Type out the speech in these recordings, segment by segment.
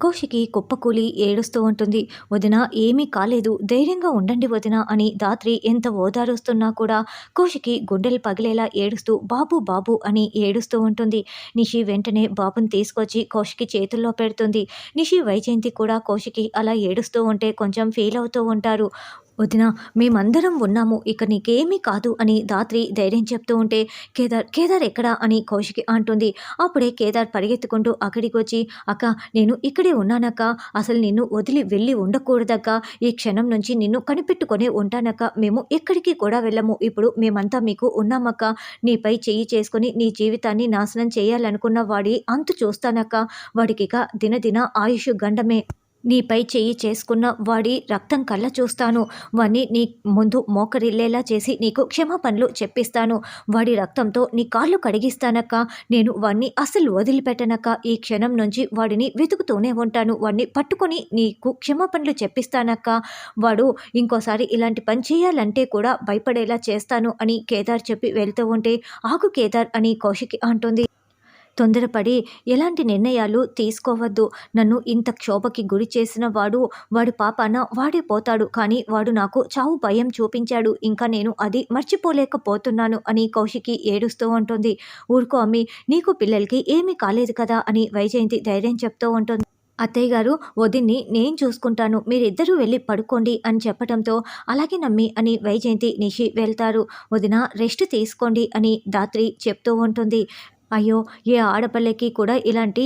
కౌశికి కుప్పకూలి ఏడుస్తూ ఉంటుంది. "వదిన ఏమీ కాలేదు. ధైర్యంగా ఉండండి వదిన" అని ధాత్రి ఎంత ఓదారుస్తున్నా కూడా కౌశికి గుండెలు పగిలేలా ఏడుస్తూ "బాబు బాబు" అని ఏడుస్తూ ఉంటుంది. నిషి వెంటనే బాబుని తీసుకొచ్చి కౌశికి చేతుల్లో పెడుతుంది. నిషి, వైజయంతి కూడా కౌశికి అలా ఏడుస్తూ ఉంటే కొంచెం ఫీల్ అవుతూ ఉంటారు. "వదిన, మేమందరం ఉన్నాము. ఇక నీకేమీ కాదు" అని ధాత్రి ధైర్యం చెప్తూ ఉంటే కేదార్ కేదార్ ఎక్కడా అని కౌశికి అంటుంది. అప్పుడే కేదార్ పరిగెత్తుకుంటూ అక్కడికి వచ్చి, "అక్క, నేను ఇక్కడే ఉన్నానక్క. అసలు నిన్ను వదిలి వెళ్ళి ఉండకూడదక్క. ఈ క్షణం నుంచి నిన్ను కనిపెట్టుకొనే ఉంటానక్క. మేము ఎక్కడికి కూడా వెళ్ళము. ఇప్పుడు మేమంతా మీకు ఉన్నామక్క. నీపై చెయ్యి చేసుకొని నీ జీవితాన్ని నాశనం చేయాలనుకున్న వాడి అంతు చూస్తానక్క. వాడికిక దినదిన ఆయుష్ గండమే. నీపై చెయ్యి చేసుకున్న వాడి రక్తం కళ్ళ చూస్తాను. వాణ్ణి నీ ముందు మోకరిల్లేలా చేసి నీకు క్షమాపణలు చెప్పిస్తాను. వాడి రక్తంతో నీ కాళ్ళు కడిగిస్తానక్క. నేను వాణ్ణి అస్సలు వదిలిపెట్టనక్క. ఈ క్షణం నుంచి వాడిని వెతుకుతూనే ఉంటాను. వాణ్ణి పట్టుకొని నీకు క్షమాపణలు చెప్పిస్తానక్క. వాడు ఇంకోసారి ఇలాంటి పని చేయాలంటే కూడా భయపడేలా చేస్తాను" అని కేదార్ చెప్పి వెళ్తూ ఉంటే, "ఆగు కేదార్" అని కౌశికి అంటుంది. "తొందరపడి ఎలాంటి నిర్ణయాలు తీసుకోవద్దు. నన్ను ఇంత క్షోభకి గురి చేసిన వాడి పాపాన వాడే పోతాడు. కానీ వాడు నాకు చావు భయం చూపించాడు. ఇంకా నేను అది మర్చిపోలేకపోతున్నాను" అని కౌశికి ఏడుస్తూ ఉంటుంది. "ఊరుకో అమ్మి, నీకు పిల్లలకి ఏమీ కాలేదు కదా" అని వైజయంతి ధైర్యం చెప్తూ ఉంటుంది. "అత్తయ్య గారు, వదిన్ని నేను చూసుకుంటాను. మీరిద్దరూ వెళ్ళి పడుకోండి" అని చెప్పడంతో "అలాగే నమ్మి" అని వైజయంతి, నిషి వెళ్తారు. "వదిన, రెస్ట్ తీసుకోండి" అని ధాత్రి చెప్తూ ఉంటుంది. "అయ్యో, ఏ ఆడపిల్లకి కూడా ఇలాంటి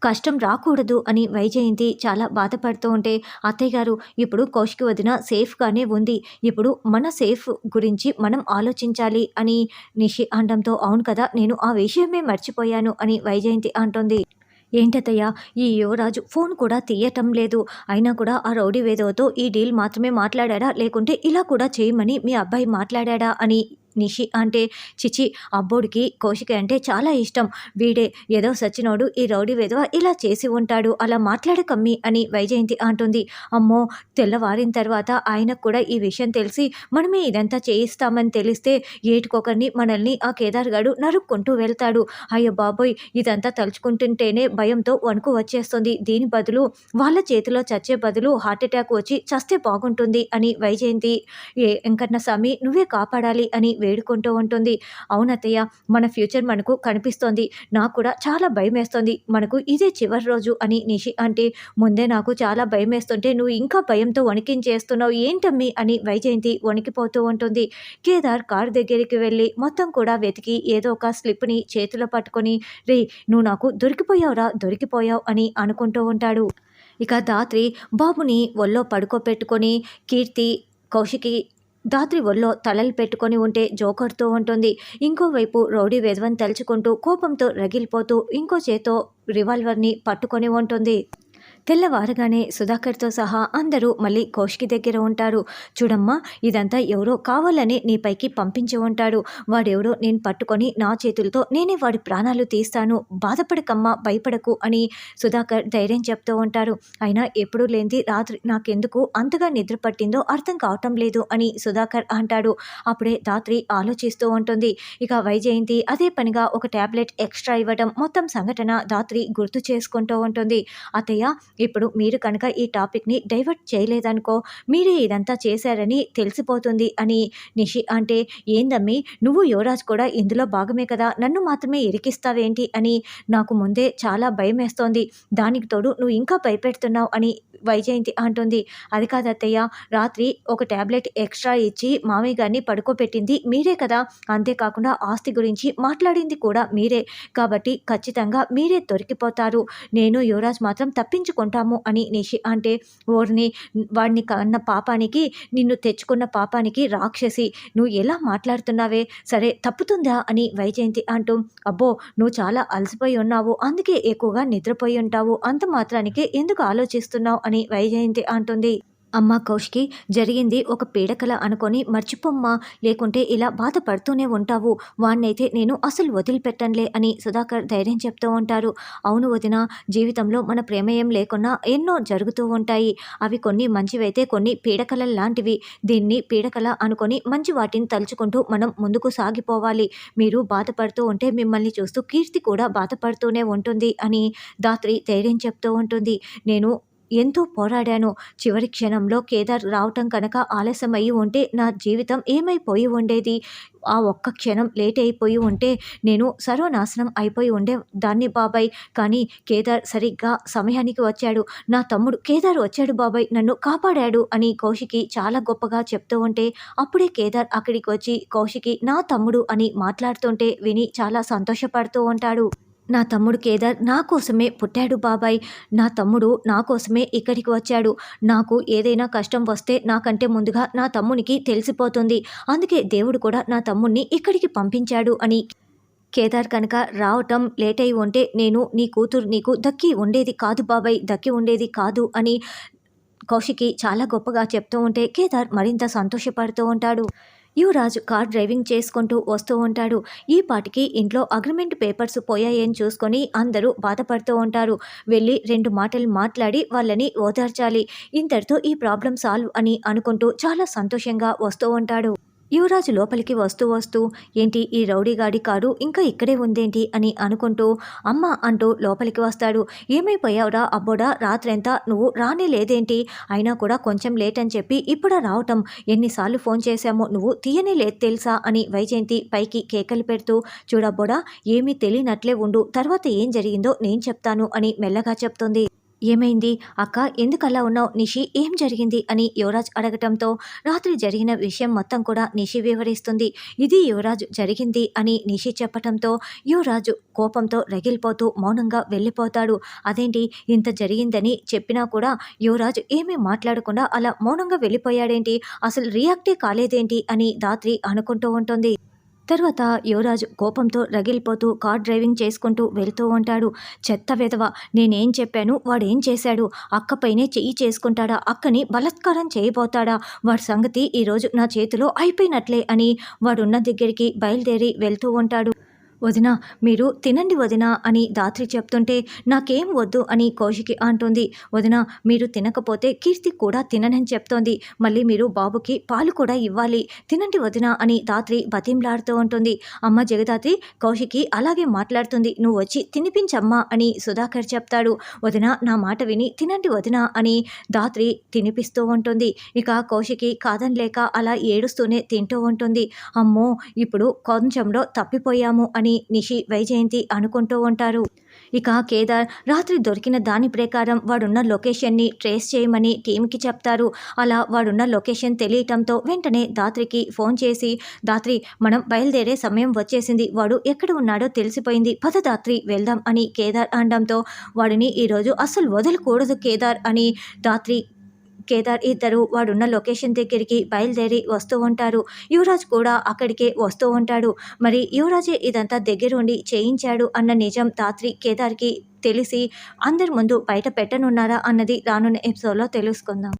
కష్టం రాకూడదు" అని వైజయంతి చాలా బాధపడుతూ ఉంటే, "అత్తయ్య గారు, ఇప్పుడు కౌశికి వదిన సేఫ్గానే ఉంది. ఇప్పుడు మన సేఫ్ గురించి మనం ఆలోచించాలి" అని నిషి అనడంతో, "అవును కదా, నేను ఆ విషయమే మర్చిపోయాను" అని వైజయంతి అంటుంది. "ఏంటత్తయ్య, ఈ యువరాజు ఫోన్ కూడా తీయటం లేదు. అయినా కూడా ఆ రౌడీ వేధవతో ఈ డీల్ మాత్రమే మాట్లాడాడా? లేకుంటే ఇలా కూడా చేయమని మీ అబ్బాయి మాట్లాడాడా?" అని నిషి అంటే, "చిచి, అబ్బోడికి కౌశిక అంటే చాలా ఇష్టం. వీడే ఏదో సచ్చినోడు ఈ రౌడీ వేధవ ఇలా చేసి ఉంటాడు. అలా మాట్లాడకమ్మి" అని వైజయంతి అంటుంది. "అమ్మో, తెల్లవారిన తర్వాత ఆయనకు కూడా ఈ విషయం తెలిసి మనమే ఇదంతా చేయిస్తామని తెలిస్తే ఏటికొకరిని మనల్ని ఆ కేదార్ గాడు నరుక్కుంటూ వెళ్తాడు. అయ్య బాబోయ్, ఇదంతా తలుచుకుంటుంటేనే భయంతో వణుకు వచ్చేస్తుంది. దీని బదులు వాళ్ళ చేతిలో చచ్చే బదులు హార్ట్అటాక్ వచ్చి చస్తే బాగుంటుంది" అని వైజయంతి, వెంకన్న స్వామి, నువ్వే కాపాడాలి" అని వేడుకుంటూ ఉంటుంది. "అవునత్తయ్య, మన ఫ్యూచర్ మనకు కనిపిస్తోంది. నాకు కూడా చాలా భయమేస్తోంది. మనకు ఇదే చివరి రోజు" అని నిషి అంటే, "ముందే నాకు చాలా భయమేస్తుంటే నువ్వు ఇంకా భయంతో వణికించేస్తున్నావు ఏంటమ్మి" అని వైజయంతి వణికిపోతూ ఉంటుంది. కేదార్ కారు దగ్గరికి వెళ్ళి మొత్తం కూడా వెతికి ఏదో ఒక స్లిప్ని చేతిలో పట్టుకొని, "రే, నువ్వు నాకు దొరికిపోయావురా, దొరికిపోయావు" అని అనుకుంటూ ఉంటాడు. ఇక ధాత్రి బాబుని ఒళ్ళో పడుకోపెట్టుకొని, కీర్తి, కౌశికి ధాత్రి ఒళ్ళో తలలు పెట్టుకొని ఉంటే జోకడుతూ ఉంటుంది. ఇంకోవైపు రౌడీ వెధవని తలుచుకుంటూ కోపంతో రగిలిపోతూ ఇంకో చేత్తో రివాల్వర్ని పట్టుకొని ఉంటుంది. తెల్లవారగానే సుధాకర్తో సహా అందరూ మళ్ళీ కౌశికి దగ్గర ఉంటారు. "చూడమ్మా, ఇదంతా ఎవరో కావాలని నీపైకి పంపించి ఉంటాడు. వాడెవడో నేను పట్టుకొని నా చేతులతో నేనే వాడి ప్రాణాలు తీస్తాను. బాధపడకమ్మా, భయపడకు" అని సుధాకర్ ధైర్యం చెప్తూ ఉంటారు. "అయినా ఎప్పుడూ లేనిది రాత్రి నాకెందుకు అంతగా నిద్ర పట్టిందో అర్థం కావటం లేదు" అని సుధాకర్ అంటాడు. అప్పుడే ధాత్రి ఆలోచిస్తూ ఉంటుంది. ఇక వైజయంతి అదే పనిగా ఒక టాబ్లెట్ ఎక్స్ట్రా ఇవ్వడం మొత్తం సంఘటన ధాత్రి గుర్తు చేసుకుంటూ ఉంటుంది. "అత్తయ్య, ఇప్పుడు మీరు కనుక ఈ టాపిక్ని డైవర్ట్ చేయలేదనుకో, మీరే ఇదంతా చేశారని తెలిసిపోతుంది" అని నిషి అంటే, "ఏందమ్మి, నువ్వు యువరాజ్ కూడా ఇందులో భాగమే కదా, నన్ను మాత్రమే ఇరికిస్తావేంటి" అని, "నాకు ముందే చాలా భయమేస్తోంది. దానికి తోడు నువ్వు ఇంకా భయపెడుతున్నావు" అని వైజయంతి అంటుంది. "అది కాదు అత్తయ్య, రాత్రి ఒక టాబ్లెట్ ఎక్స్ట్రా ఇచ్చి మామయ్య గారిని పడుకోబెట్టింది మీరే కదా. అంతేకాకుండా ఆస్తి గురించి మాట్లాడింది కూడా మీరే. కాబట్టి ఖచ్చితంగా మీరే దొరికిపోతారు. నేను యువరాజ్ మాత్రం తప్పించుకుంటాము" అని నిషి అంటే, "ఓర్ని, వాడిని కన్న పాపానికి, నిన్ను తెచ్చుకున్న పాపానికి రాక్షసి, నువ్వు ఎలా మాట్లాడుతున్నావే, సరే తప్పుతుందా" అని వైజయంతి అంటూ, "అబ్బో, నువ్వు చాలా అలసిపోయి ఉన్నావు. అందుకే ఎక్కువగా నిద్రపోయి ఉంటావు. అంత మాత్రానికే ఎందుకు ఆలోచిస్తున్నావు" అని వైజయంతి అంటుంది. అమ్మా కౌశికి, జరిగింది ఒక పీడకల అనుకొని మర్చిపోమ్మా, లేకుంటే ఇలా బాధపడుతూనే ఉంటావు. వాణ్ణైతే నేను అసలు వదిలిపెట్టనులే అని సుధాకర్ ధైర్యం చెప్తూ ఉంటారు. అవును వదిన, జీవితంలో మన ప్రమేయం లేకున్నా ఎన్నో జరుగుతూ ఉంటాయి. అవి కొన్ని మంచివైతే కొన్ని పీడకలల్లాంటివి. దీన్ని పీడకల అనుకొని మంచి వాటిని తలుచుకుంటూ మనం ముందుకు సాగిపోవాలి. మీరు బాధపడుతూ ఉంటే మిమ్మల్ని చూస్తూ కీర్తి కూడా బాధపడుతూనే ఉంటుంది అని ధాత్రి ధైర్యం చెప్తూ ఉంటుంది. నేను ఎంతో పోరాడాను. చివరి క్షణంలో కేదార్ రావటం కనుక ఆలస్యమయ్యి ఉంటే నా జీవితం ఏమైపోయి ఉండేది? ఆ ఒక్క క్షణం లేట్ అయిపోయి ఉంటే నేను సర్వనాశనం అయిపోయి దాన్ని బాబాయ్. కానీ కేదార్ సరిగ్గా సమయానికి వచ్చాడు. నా తమ్ముడు కేదార్ వచ్చాడు బాబాయ్, నన్ను కాపాడాడు అని కౌశికి చాలా గొప్పగా చెప్తూ ఉంటే, అప్పుడే కేదార్ అక్కడికి వచ్చి కౌశికి నా తమ్ముడు అని మాట్లాడుతుంటే విని చాలా సంతోషపడుతూ ఉంటాడు. నా తమ్ముడు కేదార్ నా కోసమే పుట్టాడు బాబాయ్. నా తమ్ముడు నా కోసమే ఇక్కడికి వచ్చాడు. నాకు ఏదైనా కష్టం వస్తే నాకంటే ముందుగా నా తమ్మునికి తెలిసిపోతుంది. అందుకే దేవుడు కూడా నా తమ్ముడిని ఇక్కడికి పంపించాడు అని. కేదార్ కనుక రావటం లేట్ అయి ఉంటే నేను నీ కూతురు నీకు దక్కి ఉండేది కాదు బాబాయ్, దక్కి ఉండేది కాదు అని కౌశికి చాలా గొప్పగా చెప్తూ ఉంటే కేదార్ మరింత సంతోషపడుతూ ఉంటాడు. యువరాజ్ కార్ డ్రైవింగ్ చేసుకుంటూ వస్తూ ఉంటాడు. ఈ పాటికి ఇంట్లో అగ్రిమెంట్ పేపర్స్ పోయాయని చూసుకొని అందరూ బాధపడుతూ ఉంటారు. వెళ్ళి 2 మాటలు మాట్లాడి వాళ్ళని ఓదార్చాలి. ఇంతటితో ఈ ప్రాబ్లం సాల్వ్ అని అనుకుంటూ చాలా సంతోషంగా వస్తూ ఉంటాడు. యువరాజు లోపలికి వస్తూ వస్తూ, ఏంటి ఈ రౌడీగాడి కారు ఇంకా ఇక్కడే ఉందేంటి అని అనుకుంటూ అమ్మ అంటూ లోపలికి వస్తాడు. ఏమైపోయావురా అబ్బోడా, రాత్రంతా నువ్వు రానే లేదేంటి? అయినా కూడా కొంచెం లేట్ అని చెప్పి ఇప్పుడా రావటం? ఎన్నిసార్లు ఫోన్ చేశామో నువ్వు తీయనే లేదు తెలుసా అని వైజయంతి పైకి కేకలు పెడుతూ, చూడబ్బోడా, ఏమీ తెలియనట్లే ఉండు, తర్వాత ఏం జరిగిందో నేను చెప్తాను అని మెల్లగా చెప్తుంది. ఏమైంది అక్క, ఎందుకలా ఉన్నావు? నిషి, ఏం జరిగింది అని యువరాజ్ అడగటంతో రాత్రి జరిగిన విషయం మొత్తం కూడా నిషి వివరిస్తుంది. ఇది యువరాజ్ జరిగింది అని నిషి చెప్పటంతో యువరాజు కోపంతో రగిలిపోతూ మౌనంగా వెళ్ళిపోతాడు. అదేంటి, ఇంత జరిగిందని చెప్పినా కూడా యువరాజ్ ఏమీ మాట్లాడకుండా అలా మౌనంగా వెళ్ళిపోయాడేంటి, అసలు రియాక్టే కాలేదేంటి అని ధాత్రి అనుకుంటూ ఉంటుంది. తర్వాత యువరాజు కోపంతో రగిలిపోతూ కార్ డ్రైవింగ్ చేసుకుంటూ వెళ్తూ ఉంటాడు. చెత్త వెధవ, నేనేం చెప్పాను, వాడేం చేశాడు? అక్కపైనే చెయ్యి చేసుకుంటాడా? అక్కని బలాత్కారం చేయబోతాడా? వాడి సంగతి ఈరోజు నా చేతిలో అయిపోయినట్లే అని వాడున్న దగ్గరికి బయలుదేరి వెళ్తూ ఉంటాడు. వదిన, మీరు తినండి వదిన అని ధాత్రి చెప్తుంటే, నాకేం వద్దు అని కౌశికి అంటుంది. వదిన, మీరు తినకపోతే కీర్తి కూడా తిననని చెప్తోంది. మళ్ళీ మీరు బాబుకి పాలు కూడా ఇవ్వాలి, తినండి వదిన అని ధాత్రి బతింలాడుతూ ఉంటుంది. అమ్మ జగదాత్రి, కౌశికి అలాగే మాట్లాడుతుంది, నువ్వు వచ్చి తినిపించమ్మా అని సుధాకర్ చెప్తాడు. వదిన, నా మాట విని తినండి వదిన అని ధాత్రి తినిపిస్తూ ఉంటుంది. ఇక కౌశికి కాదనలేక అలా ఏడుస్తూనే తింటూ ఉంటుంది. అమ్మో, ఇప్పుడు కొంచెంలో తప్పిపోయాము అని నిషి వైజయంతి అనుకుంటూ ఉంటారు. ఇక కేదార్ రాత్రి దొరికిన దాని ప్రకారం వాడున్న లొకేషన్ని ట్రేస్ చేయమని టీంకి చెప్తారు. అలా వాడున్న లొకేషన్ తెలియటంతో వెంటనే ధాత్రికి ఫోన్ చేసి, ధాత్రి, మనం బయలుదేరే సమయం వచ్చేసింది, వాడు ఎక్కడ ఉన్నాడో తెలిసిపోయింది, పద ధాత్రి వెళ్దాం అని కేదార్ అనడంతో, వాడిని ఈరోజు అస్సలు వదలకూడదు కేదార్ అని ధాత్రి కేదార్ ఇద్దరు వాడున్న లొకేషన్ దగ్గరికి బయలుదేరి వస్తూ ఉంటారు. యువరాజ్ కూడా అక్కడికే వస్తూ ఉంటాడు. మరి యువరాజే ఇదంతా దగ్గరుండి చేయించాడు అన్న నిజం ధాత్రి కేదార్కి తెలిసి అందరి ముందు బయట పెట్టనున్నారా అన్నది రానున్న ఎపిసోడ్లో తెలుసుకుందాం.